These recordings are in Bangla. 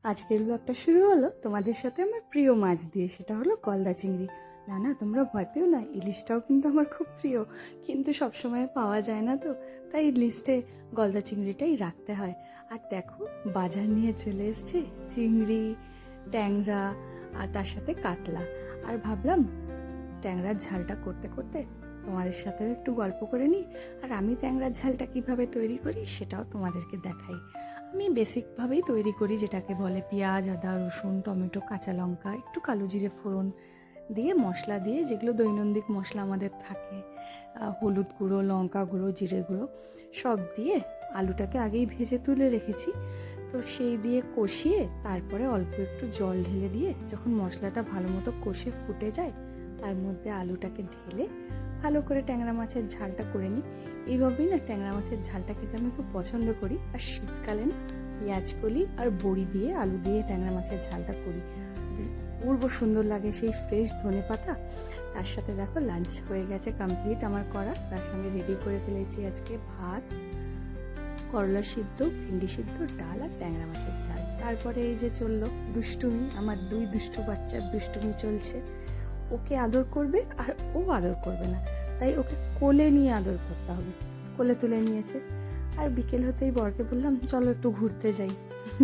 আজকের ব্লগটা শুরু হলো তোমাদের সাথে আমার প্রিয় মাছ দিয়ে, সেটা হলো গলদা চিংড়ি। না না, তোমরা ভয় পেও না, ইলিশটাও কিন্তু আমার খুব প্রিয়, কিন্তু সবসময় পাওয়া যায় না, তো তাই লিস্টে গলদা চিংড়িটাই রাখতে হয়। আর দেখো, বাজার নিয়ে চলে এসছে চিংড়ি, ট্যাংরা আর তার সাথে কাতলা। আর ভাবলাম ট্যাংরার ঝালটা করতে করতে তোমাদের সাথেও একটু গল্প করে নিই, আর আমি ট্যাংরার ঝালটা কিভাবে তৈরি করি সেটাও তোমাদেরকে দেখাই। আমি বেসিকভাবেই তৈরি করি, যেটাকে বলে পেঁয়াজ, আদা, রসুন, টমেটো, কাঁচা লঙ্কা, একটু কালো জিরে ফোড়ন দিয়ে, মশলা দিয়ে, যেগুলো দৈনন্দিন মশলা আমাদের থাকে, হলুদ গুঁড়ো, লঙ্কা গুঁড়ো, জিরে গুঁড়ো সব দিয়ে। আলুটাকে আগেই ভেজে তুলে রেখেছি, তো সেই দিয়ে কষিয়ে তারপরে অল্প একটু জল ঢেলে দিয়ে, যখন মশলাটা ভালো মতো কষে ফুটে যায়, তার মধ্যে আলুটাকে ঢেলে ভালো করে ট্যাংরা মাছের ঝালটা করে নিই। এইভাবেই না ট্যাংরা মাছের ঝালটা খেতে আমি খুব পছন্দ করি। আর শীতকালে না পেঁয়াজ কলি আর বড়ি দিয়ে, আলু দিয়ে ট্যাংরা মাছের ঝালটা করি, পূর্ব সুন্দর লাগে, সেই ফ্রেশ ধনে পাতা। তার সাথে দেখো লাঞ্চ হয়ে গেছে কমপ্লিট আমার করা। তার সঙ্গে রেডি করে ফেলেছি আজকে ভাত, করলা সিদ্ধ, ভেন্ডি সিদ্ধ, ডাল আর ট্যাংরা মাছের ঝাল। তারপরে এই যে চললো দুষ্টুমি, আমার দুই দুষ্টু বাচ্চার দুষ্টুমি চলছে। ওকে আদর করবে আর ও আদর করবে না, তাই ওকে কোলে নিয়ে আদর করতে হবে। কোলে তুলে নিয়েছে। আর বিকেল হতেই বরকে বললাম চলো একটু ঘুরতে যাই।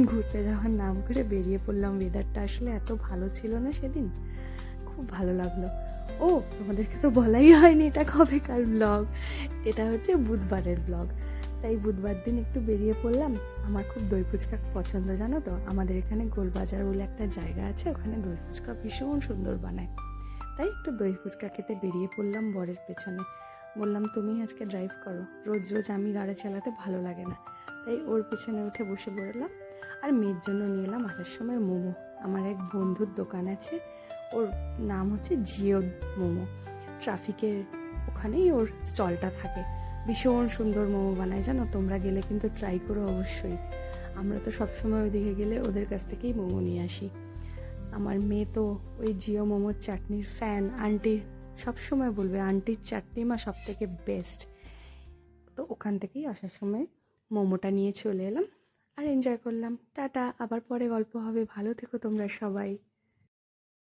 ঘুরতে যাওয়ার নাম করে বেরিয়ে পড়লাম। ওয়েদারটা আসলে এত ভালো ছিল না সেদিন, খুব ভালো লাগলো। ও, তোমাদেরকে তো বলাই হয়নি এটা কবেকার ব্লগ। এটা হচ্ছে বুধবারের ব্লগ। তাই বুধবার দিন একটু বেরিয়ে পড়লাম। আমার খুব দই ফুচকা পছন্দ, জানো তো। আমাদের এখানে গোলবাজার বলে একটা জায়গা আছে, ওখানে দই ফুচকা ভীষণ সুন্দর বানায়। তাই একটু দই ফুচকা খেতে বেরিয়ে পড়লাম বরের পেছনে। বললাম তুমি আজকে ড্রাইভ করো, রোজ রোজ আমি গাড়ি চালাতে ভালো লাগে না। তাই ওর পেছনে উঠে বসে পড়লাম। আর মেয়ের জন্য নিয়ে এলাম আসার সময় মোমো। আমার এক বন্ধুর দোকান আছে, ওর নাম হচ্ছে জিও মোমো। ট্রাফিকের ওখানেই ওর স্টলটা থাকে। ভীষণ সুন্দর মোমো বানায়, জানো। তোমরা গেলে কিন্তু ট্রাই করো অবশ্যই। আমরা তো সবসময় ওইদিকে গেলে ওদের কাছ থেকেই মোমো নিয়ে আসি। আমার মেয়ে তো ওই জিও মোমোর চাটনির ফ্যান। আন্টি সবসময় বলবে আন্টির চাটনি মা সব থেকে বেস্ট। তো ওখান থেকেই আসার সময় মোমোটা নিয়ে চলে এলাম আর এনজয় করলাম। টাটা, আবার পরে গল্প হবে। ভালো থেকো তোমরা সবাই।